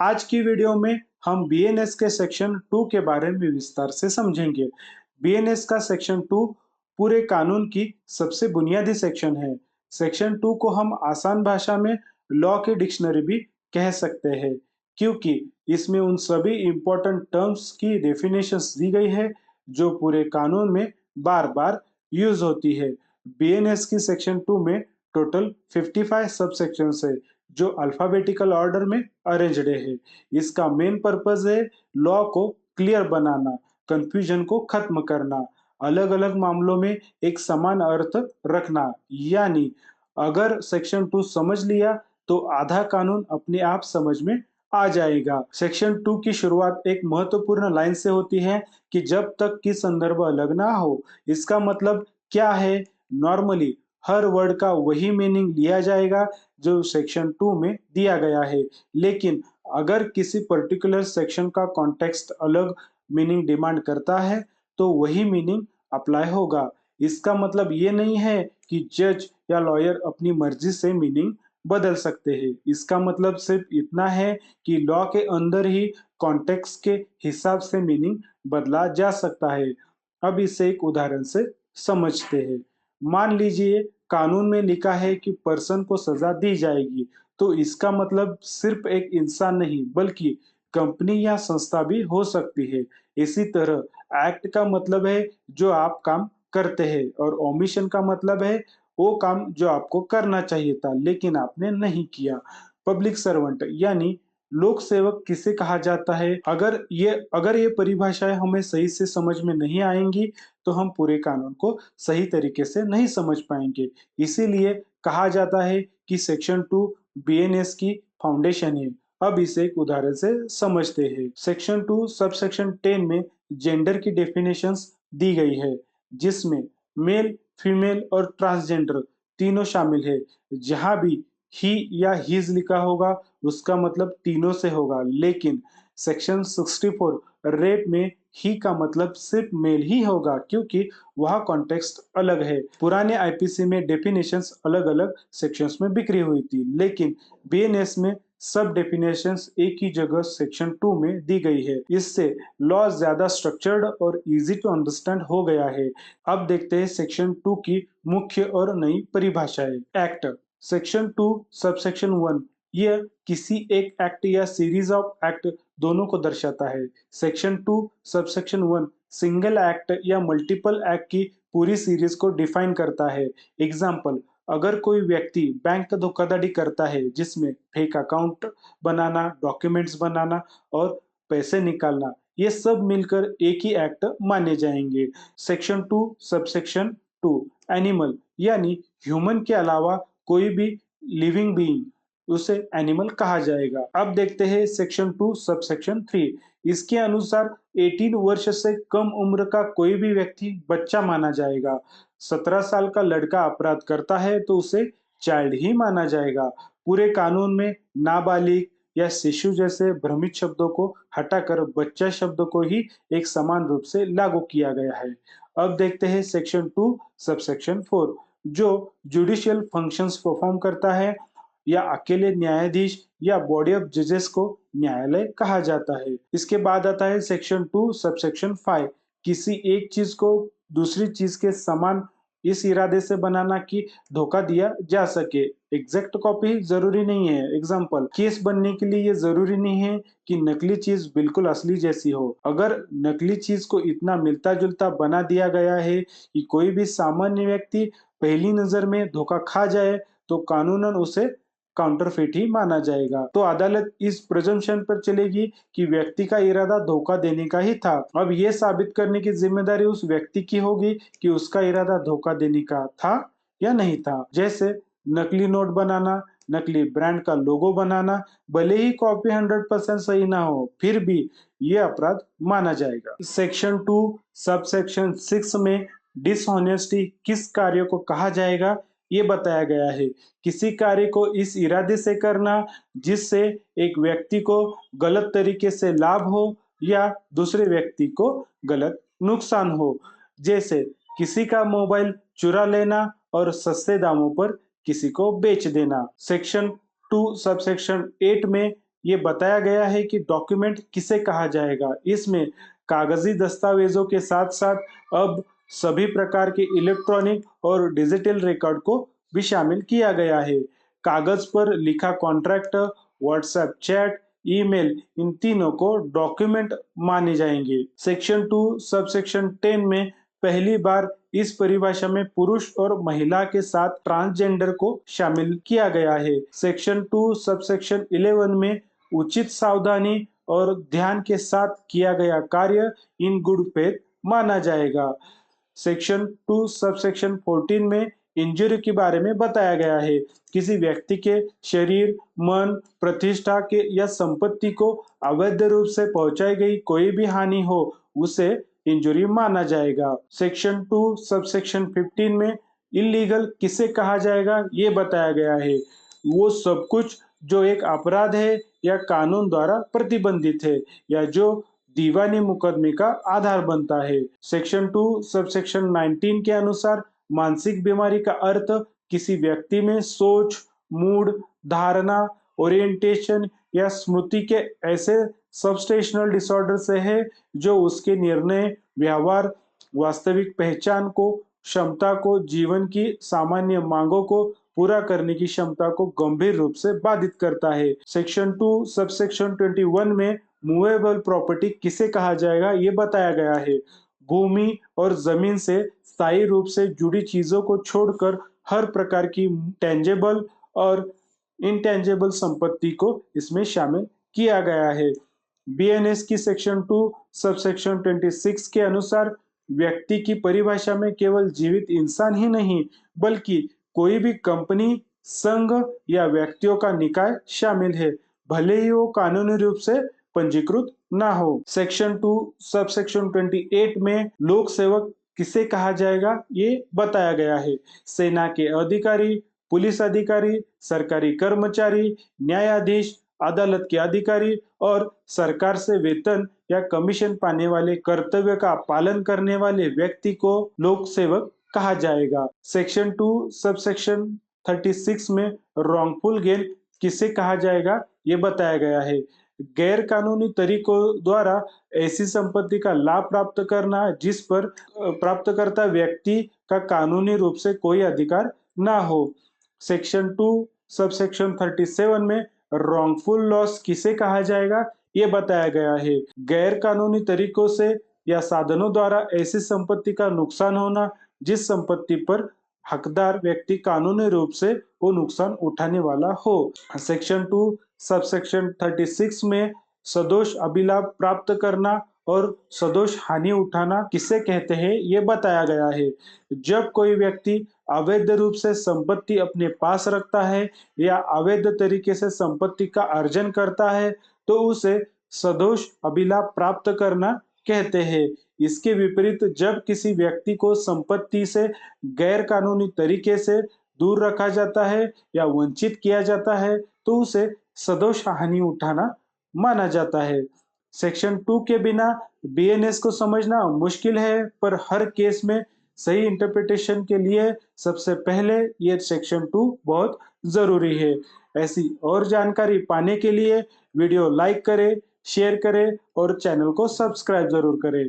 आज की वीडियो में हम बीएनएस के सेक्शन 2 के बारे में विस्तार से समझेंगे। बीएनएस का सेक्शन 2 पूरे कानून की सबसे बुनियादी सेक्शन है। सेक्शन 2 को हम आसान भाषा में लॉ की डिक्शनरी भी कह सकते हैं, क्योंकि इसमें उन सभी इम्पोर्टेंट टर्म्स की डेफिनेशंस दी गई है, जो पूरे कानून में बार-बार यूज़ होती है। बीएनएस की सेक्शन 2 में टोटल 55 सबसेक्शंस है, जो अल्फाबेटिकल ऑर्डर में अरेंज्ड है। इसका मेन पर्पस है लॉ को क्लियर बनाना, कंफ्यूजन को खत्म करना, अलग-अलग मामलों में एक समान अर्थ रखना। यानी अगर सेक्शन 2 समझ लिया तो आधा कानून अपने आप समझ में आ जाएगा। सेक्शन 2 की शुरुआत एक महत्वपूर्ण लाइन से होती है कि जब तक कि संदर्भ अलग ना हो। इसका मतलब क्या है? नॉर्मली हर वर्ड का वही मीनिंग लिया जाएगा जो सेक्शन 2 में दिया गया है। लेकिन अगर किसी पर्टिकुलर सेक्शन का कॉन्टेक्स्ट अलग मीनिंग डिमांड करता है, तो वही मीनिंग अप्लाई होगा। इसका मतलब ये नहीं है कि जज या लॉयर अपनी मर्जी से मीनिंग बदल सकते हैं। इसका मतलब सिर्फ इतना है कि लॉ के अंदर ही कॉन्टेक्स्ट के हिसाब से मीनिंग बदला जा सकता है। अब इसे एक उदाहरण से समझते हैं। मान लीजिए कानून में लिखा है कि पर्सन को सजा दी जाएगी, तो इसका मतलब सिर्फ एक इंसान नहीं बल्कि कंपनी या संस्था भी हो सकती है। इसी तरह एक्ट का मतलब है जो आप काम करते हैं और ओमिशन का मतलब है वो काम जो आपको करना चाहिए था लेकिन आपने नहीं किया। पब्लिक सर्वेंट यानी लोक सेवक किसे कहा जाता है? अगर ये परिभाषाएं हमें सही से समझ में नहीं आएंगी तो हम पूरे कानून को सही तरीके से नहीं समझ पाएंगे। इसीलिए कहा जाता है कि सेक्शन 2 बीएनएस की फाउंडेशन है। अब इसे एक उदाहरण से समझते हैं। सेक्शन 2 सबसेक्शन 10 में जेंडर की डेफिनेशंस दी गई है, जिसमें मेल, फीमेल और ट्रांसजेंडर तीनों शामिल है। जहां भी ही या हिज लिखा होगा उसका मतलब तीनों से होगा, लेकिन सेक्शन 64 रेप में ही का मतलब सिर्फ मेल ही होगा, क्योंकि वह कॉन्टेक्स्ट अलग है। पुराने आईपीसी में डेफिनेशंस अलग-अलग सेक्शंस में बिखरी हुई थी, लेकिन बीएनएस में सब डेफिनेशंस एक ही जगह सेक्शन 2 में दी गई है। इससे लॉ ज्यादा स्ट्रक्चर्ड और इजी टू अंडरस्टैंड हो गया है। अब देखते हैं सेक्शन 2 की मुख्य और नई परिभाषाएं। एक्ट सेक्शन 2 सबसेक्शन 1 यह किसी एक एक्ट या सीरीज ऑफ एक्ट दोनों को दर्शाता है। सेक्शन 2 सबसेक्शन 1 सिंगल एक्ट या मल्टीपल एक्ट की पूरी सीरीज को डिफाइन करता है। एग्जाम्पल, अगर कोई व्यक्ति बैंक का धोखाधड़ी करता है जिसमें फेक अकाउंट बनाना, डॉक्यूमेंट्स बनाना और पैसे निकालना, ये सब मिलकर एक ही एक्ट माने जाएंगे। सेक्शन 2 सबसेक्शन 2 एनिमल यानी ह्यूमन के अलावा कोई भी लिविंग बीइंग उसे एनिमल कहा जाएगा। अब देखते हैं सेक्शन 2 सबसेक्शन 3। इसके अनुसार 18 वर्ष से कम उम्र का कोई भी व्यक्ति बच्चा माना जाएगा। 17 साल का लड़का अपराध करता है तो उसे चाइल्ड ही माना जाएगा। पूरे कानून में नाबालिग या शिशु जैसे भ्रमित शब्दों को हटाकर बच्चा शब्द को ही एक समान रूप से लागू किया गया है। अब देखते हैं सेक्शन 2 सबसेक्शन 4 जो जुडिशियल फंक्शंस परफॉर्म करता है या अकेले न्यायाधीश या बॉडी ऑफ जजेस को न्यायालय कहा जाता है। इसके बाद आता है सेक्शन 2 सबसेक्शन 5 किसी एक चीज को दूसरी चीज के समान इस इरादे से बनाना कि धोखा दिया जा सके। एग्जैक्ट कॉपी जरूरी नहीं है। एग्जाम्पल, केस बनने के लिए ये जरूरी नहीं है कि नकली चीज बिल्कुल असली जैसी हो। अगर नकली चीज को इतना मिलता जुलता बना दिया गया है कि कोई भी सामान्य व्यक्ति पहली नजर में धोखा खा जाए तो कानूनन उसे काउंटरफेट ही माना जाएगा। तो अदालत इस प्रिजम्पशन पर चलेगी कि व्यक्ति का इरादा धोखा देने का ही था। अब ये साबित करने की जिम्मेदारी उस व्यक्ति की होगी कि उसका इरादा धोखा देने का था या नहीं था। जैसे नकली नोट बनाना, नकली ब्रांड का लोगो बनाना, भले ही कॉपी 100% सही ना हो, फिर भी ये अपराध माना जाएगा। सेक्शन 2 सबसेक्शन 6 में डिसऑनेस्टी किस कार्य को कहा जाएगा ये बताया गया है। किसी कार्य को इस इरादे से करना जिससे एक व्यक्ति को गलत तरीके से लाभ हो या दूसरे व्यक्ति को गलत नुकसान हो। जैसे किसी का मोबाइल चुरा लेना और सस्ते दामों पर किसी को बेच देना। सेक्शन 2 सबसेक्शन 8 में ये बताया गया है कि डॉक्यूमेंट किसे कहा जाएगा। इसमें कागज़ी दस्तावेज़ों के साथ-साथ अब सभी प्रकार के इलेक्ट्रॉनिक और डिजिटल रिकॉर्ड को भी शामिल किया गया है। कागज़ पर लिखा contract, WhatsApp chat, email in तीनों को डॉक्यूमेंट माने जाएँगे। सेक्शन 2 सबसेक्शन 10 में पहली बार इस परिभाषा में पुरुष और महिला के साथ ट्रांसजेंडर को शामिल किया गया है। सेक्शन 2 सबसेक्शन 11 में उचित सावधानी और ध्यान के साथ किया गया कार्य इन गुड फेथ माना जाएगा। सेक्शन 2 सबसेक्शन 14 में इंजरी के बारे में बताया गया है। किसी व्यक्ति के शरीर, मन, प्रतिष्ठा के या संपत्ति को अवैध रूप से पहुंचाई गई कोई भी हानि हो, उसे इंजरी माना जाएगा। सेक्शन 2 सबसेक्शन 15 में इल्लीगल किसे कहा जाएगा, ये बताया गया है। वो सब कुछ जो एक अपराध है या कानून द्वारा प्रतिबंधित है या जो दीवानी मुकदमे का आधार बनता है। सेक्शन 2 सबसेक्शन 19 के अनुसार मानसिक बीमारी का अर्थ किसी व्यक्ति में सोच, मूड, धारणा, ओरिएंटेशन या स्मृति के ऐसे सबस्टेशनल डिसऑर्डर से है जो उसके निर्णय, व्यवहार, वास्तविक पहचान को, क्षमता को, जीवन की सामान्य मांगों को पूरा करने की क्षमता को गंभीर रूप से बाधित करता है। सेक्शन 2 सबसेक्शन 21 में मूवेबल प्रॉपर्टी किसे कहा जाएगा, ये बताया गया है। भूमि और जमीन से स्थायी रूप से जुड़ी चीजों को छोड़कर हर प्रकार की टेंजेबल और इंटेंजेबल संपत्ति को इसमें शामिल किया गया है। बीएनएस की सेक्शन 2 सबसेक्शन 26 के अनुसार व्यक्ति की परिभाषा में केवल जीवित इंसान ही नहीं, बल्कि कोई भी कंपनी, संघ या व्यक्तियों का निकाय शामिल है, भले ही वो कानूनी रूप से पंजीकृत ना हो। सेक्शन 2 सबसेक्शन 28 में लोक सेवक किसे कहा जाएगा, ये बताया गया है। सेना के अधिकारी, पुलिस अधिकारी, सरकारी कर्मचारी, न्यायाधीश, अदालत के अधिकारी और सरकार से वेतन या कमीशन पाने वाले कर्तव्य का पालन करने वाले व्यक्ति को लोक सेवक कहा जाएगा। सेक्शन 2 सबसेक्शन 36 में रॉन्गफुल गेन किसे कहा जाएगा, ये बताया गया है। गैर कानूनी तरीकों द्वारा ऐसी संपत्ति का लाभ प्राप्त करना जिस पर प्राप्तकर्ता व्यक्ति का कानूनी रूप से कोई अधिकार ना हो। सेक्शन 2 सबसेक्शन 37 में रॉन्गफुल लॉस किसे कहा जाएगा, ये बताया गया है। गैर कानूनी तरीकों से या साधनों द्वारा ऐसी संपत्ति का नुकसान होना जिस संपत्ति पर हकदार व्यक्ति कानूनी रूप से वो नुकसान उठाने वाला हो। सेक्शन 2 सबसेक्शन 36 में सदोष अभिलाभ प्राप्त करना और सदोष हानि उठाना किसे कहते हैं, ये बताया गया है। जब कोई व्यक्ति अवैध रूप से संपत्ति अपने पास रखता है या अवैध तरीके से संपत्ति का अर्जन करता है, तो उसे सदोष अभिलाभ प्राप्त करना कहते हैं। इसके विपरीत जब किसी व्यक्ति को संपत्ति से गैर कानूनी तरीके से दूर रखा जाता है या वंचित किया जाता है, तो उसे सदोष हानि उठाना माना जाता है। सेक्शन 2 के बिना बीएनएस को समझना मुश्किल है, पर हर केस में सही इंटरप्रिटेशन के लिए सबसे पहले ये सेक्शन 2 बहुत जरूरी है। ऐसी और जानकारी पाने के लिए वीडियो लाइक करें, शेयर करें और चैनल को सब्सक्राइब जरूर करें।